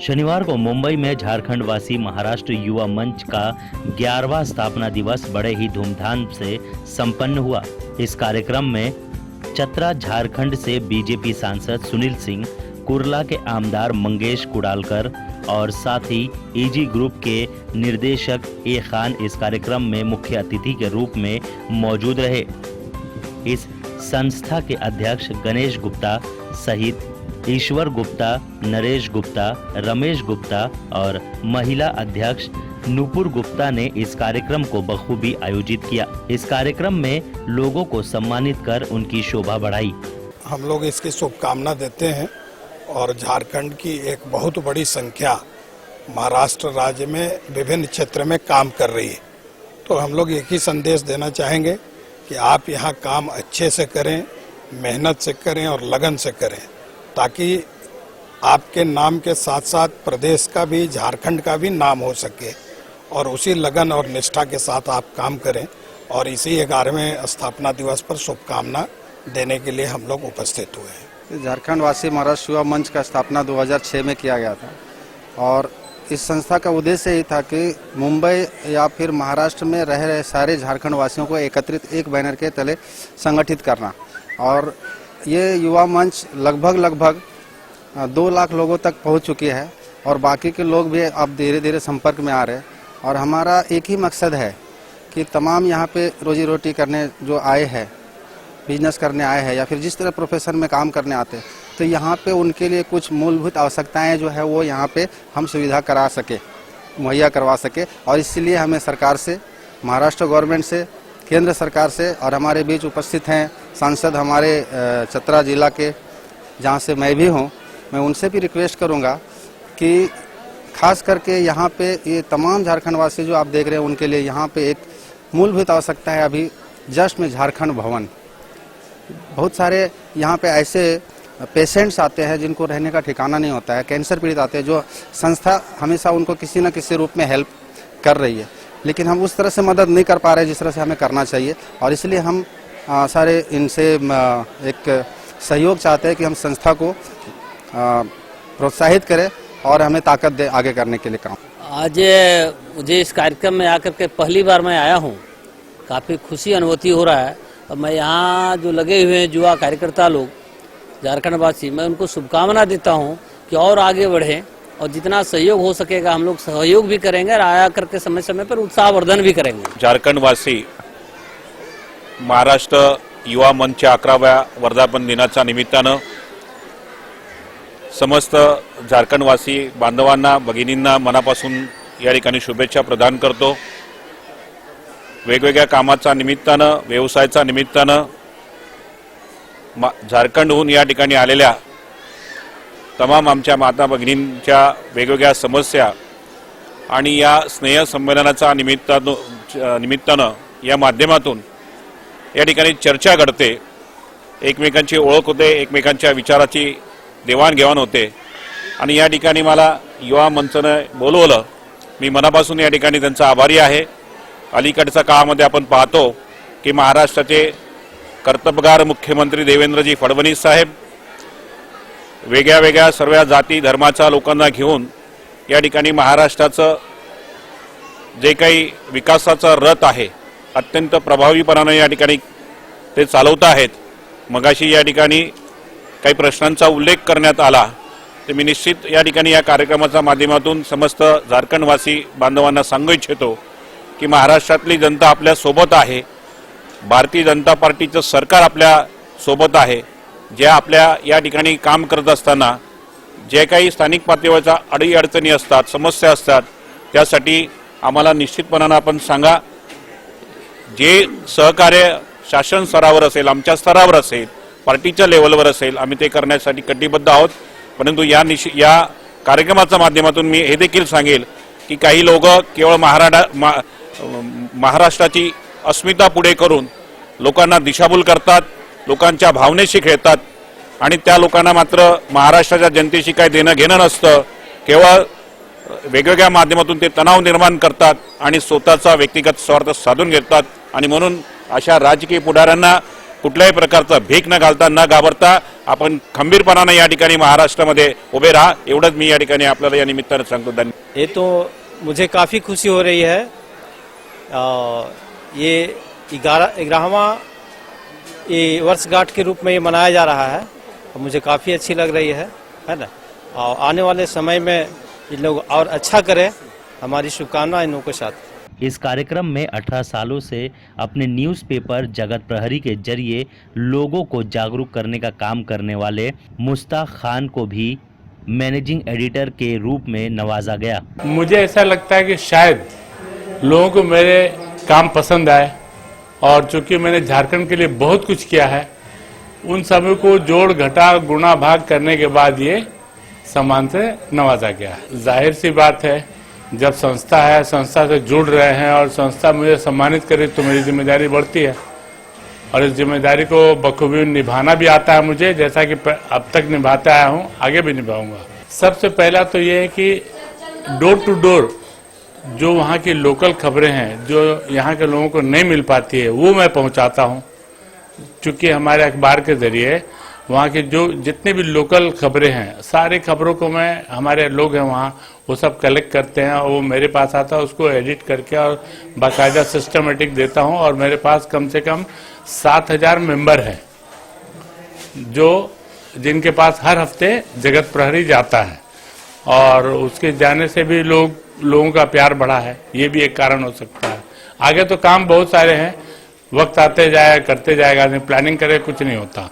शनिवार को मुंबई में झारखंडवासी महाराष्ट्र युवा मंच का 11वां स्थापना दिवस बड़े ही धूमधाम से संपन्न हुआ। इस कार्यक्रम में चतरा झारखंड से बीजेपी सांसद सुनील सिंह, कुर्ला के आमदार मंगेश कुडालकर और साथ ही ईजी ग्रुप के निर्देशक ए खान इस कार्यक्रम में मुख्य अतिथि के रूप में मौजूद रहे। इस संस्था के अध्यक्ष गणेश गुप्ता सहित ईश्वर गुप्ता, नरेश गुप्ता, रमेश गुप्ता और महिला अध्यक्ष नूपुर गुप्ता ने इस कार्यक्रम को बखूबी आयोजित किया। इस कार्यक्रम में लोगों को सम्मानित कर उनकी शोभा बढ़ाई। हम लोग इसकी शुभकामना देते हैं और झारखंड की एक बहुत बड़ी संख्या महाराष्ट्र राज्य में विभिन्न क्षेत्र में काम कर रही है, तो हम लोग एक ही संदेश देना चाहेंगे कि आप यहाँ काम अच्छे से करें, मेहनत से करें और लगन से करें, ताकि आपके नाम के साथ साथ प्रदेश का भी, झारखंड का भी नाम हो सके। और उसी लगन और निष्ठा के साथ आप काम करें और इसी 11वें स्थापना दिवस पर शुभकामना देने के लिए हम लोग उपस्थित हुए हैं। झारखंड वासी महाराष्ट्र युवा मंच का स्थापना 2006 में किया गया था और इस संस्था का उद्देश्य ये था कि मुंबई या फिर महाराष्ट्र में रह रहे सारे झारखंड वासियों को एकत्रित एक बैनर के तले संगठित करना। और ये युवा मंच लगभग 2 लाख लोगों तक पहुंच चुकी है और बाकी के लोग भी अब धीरे धीरे संपर्क में आ रहे हैं। और हमारा एक ही मकसद है कि तमाम यहाँ पे रोजी रोटी करने जो आए हैं, बिजनेस करने आए हैं या फिर जिस तरह प्रोफेशन में काम करने आते हैं, तो यहाँ पे उनके लिए कुछ मूलभूत आवश्यकताएं जो है वो यहाँ पे हम सुविधा करा सके, मुहैया करवा सके। और इसलिए हमें सरकार से, महाराष्ट्र गवर्नमेंट से, केंद्र सरकार से और हमारे बीच उपस्थित हैं सांसद हमारे चतरा जिला के, जहाँ से मैं भी हूँ, मैं उनसे भी रिक्वेस्ट करूँगा कि खास करके यहाँ पे ये तमाम झारखंड वासी जो आप देख रहे हैं उनके लिए यहाँ पे एक मूलभूत आवश्यकता है अभी जस्ट में झारखंड भवन। बहुत सारे यहाँ पे ऐसे पेशेंट्स आते हैं जिनको रहने का ठिकाना नहीं होता है, कैंसर पीड़ित आते हैं, जो संस्था हमेशा उनको किसी न किसी रूप में हेल्प कर रही है, लेकिन हम उस तरह से मदद नहीं कर पा रहे जिस तरह से हमें करना चाहिए। और इसलिए हम सारे इनसे एक सहयोग चाहते हैं कि हम संस्था को प्रोत्साहित करें और हमें ताकत दे आगे करने के लिए काम। आज मुझे इस कार्यक्रम में आकर के पहली बार मैं आया हूँ, काफ़ी खुशी अनुभूति हो रहा है। और मैं यहाँ जो लगे हुए हैं युवा कार्यकर्ता लोग झारखंड वासी, मैं उनको शुभकामना देता हूँ कि और आगे बढ़ें और जितना सहयोग हो सकेगा हम लोग सहयोग भी करेंगे और आया करके समय समय पर उत्साहवर्धन भी करेंगे। झारखंड वासी महाराष्ट्र युवा मंचच्या 11व्या वर्धापन दिनाच्या निमित्तानं समस्त झारखंडवासी बांधवांना, भगिनींना मनापासून या ठिकाणी शुभेच्छा प्रदान करतो। वेगवेगळ्या कामाच्या निमित्तानं, व्यवसायाच्या निमित्तानं झारखंडहून या ठिकाणी आलेल्या तमाम आमच्या माता भगिनींच्या वेगवेगळ्या समस्या आणि या स्नेह संमेलनाच्या निमित्तानं या माध्यमातून या ठिकाणी चर्चा घडते, एकमेकांची ओळख होते, एकमेकांच्या विचाराची देवाणघेवाण होते। आणि या ठिकाणी मला युवा मंचने बोलवलं, मी मनापासून या ठिकाणी त्यांचा आभारी आहे। अलीकडच्या काळामध्ये आपण पाहतो की महाराष्ट्राचे कर्तबगार मुख्यमंत्री देवेंद्रजी फडणवीस साहेब वेगळ्या वेगळ्या सर्व जाती धर्माच्या लोकांना घेऊन या ठिकाणी महाराष्ट्राचं जे काही विकासाचा रथ आहे अत्यंत प्रभावीपणाने या ठिकाणी ते चालवत आहेत। मगाशी या ठिकाणी काही प्रश्नांचा उल्लेख करण्यात आला, तर मी निश्चित या ठिकाणी या कार्यक्रमाच्या माध्यमातून समस्त झारखंडवासी बांधवांना सांगू इच्छितो की महाराष्ट्रातली जनता आपल्या सोबत आहे, भारतीय जनता पार्टीचं सरकार आपल्या सोबत आहे। जे आपल्या या ठिकाणी काम करत असताना जे काही स्थानिक पातळीवरच्या अडीअडचणी असतात, समस्या असतात, त्यासाठी आम्हाला निश्चितपणाने आपण सांगा। जे सहकार्य शासन स्तरावर असेल, आमच्या स्तरावर असेल, पार्टीच्या लेवलवर असेल, आम्ही ते करण्यासाठी कटिबद्ध आहोत। परंतु या कार्यक्रमाच्या माध्यमातून मी हे देखील सांगेल की काही लोक केवळ महाराष्ट्राची अस्मिता पुढे करून लोकांना दिशाभूल करतात, लोकांच्या भावनेशी खेळतात आणि त्या लोकांना मात्र महाराष्ट्राच्या जनतेशी काही देणं घेणं नसतं, केवळ वेगवेगळ्या माध्यमातून ते तणाव निर्माण करतात आणि स्वतःचा व्यक्तिगत स्वार्थ साधून घेतात। आणि म्हणून अशा राजकीय पुढाऱ्यांना कुठल्याही प्रकारचं भीक न घालता न घाबरता आपण खंबीरपणाने या ठिकाणी महाराष्ट्रामध्ये उभे राहा, एवढंच मी या ठिकाणी आपल्याला या निमित्तानं सांगतो. धन्यवाद. ये तो मुझे काफ़ी खुशी हो रही है। ये 11वां ये वर्षगांठ के रूप में ये मनाया जा रहा है और मुझे काफ़ी अच्छी लग रही है ना। और आने वाले समय में ये लोग और अच्छा करें, हमारी शुभकामनाएं इन लोगों के साथ। इस कार्यक्रम में 18 सालों से अपने न्यूज़पेपर जगत प्रहरी के जरिए लोगों को जागरूक करने का काम करने वाले मुश्ताक खान को भी मैनेजिंग एडिटर के रूप में नवाजा गया। मुझे ऐसा लगता है कि शायद लोगों को मेरे काम पसंद आए और चूंकि मैंने झारखंड के लिए बहुत कुछ किया है, उन सभी को जोड़ घटा गुणा भाग करने के बाद ये सम्मान से नवाजा गया। जाहिर सी बात है, जब संस्था है, संस्था से जुड़ रहे हैं और संस्था मुझे सम्मानित करे तो मेरी जिम्मेदारी बढ़ती है और इस जिम्मेदारी को बखूबी निभाना भी आता है मुझे, जैसा कि अब तक निभाता आया हूँ, आगे भी निभाऊंगा। सबसे पहला तो ये है कि डोर टू डोर जो वहाँ की लोकल खबरें हैं, जो यहाँ के लोगों को नहीं मिल पाती है, वो मैं पहुँचाता हूँ। चूँकि हमारे अखबार के जरिए वहाँ की जो जितने भी लोकल खबरें हैं, सारी खबरों को मैं, हमारे लोग हैं वहाँ, वो सब कलेक्ट करते हैं और वो मेरे पास आता है, उसको एडिट करके और बाकायदा सिस्टमेटिक देता हूँ। और मेरे पास कम से कम 7,000 मेंबर हैं जिनके पास हर हफ्ते जगत प्रहरी जाता है और उसके जाने से भी लोगों का प्यार बढ़ा है, ये भी एक कारण हो सकता है। आगे तो काम बहुत सारे हैं, वक्त आते जाए करते जाएगा, प्लानिंग करे कुछ नहीं होता।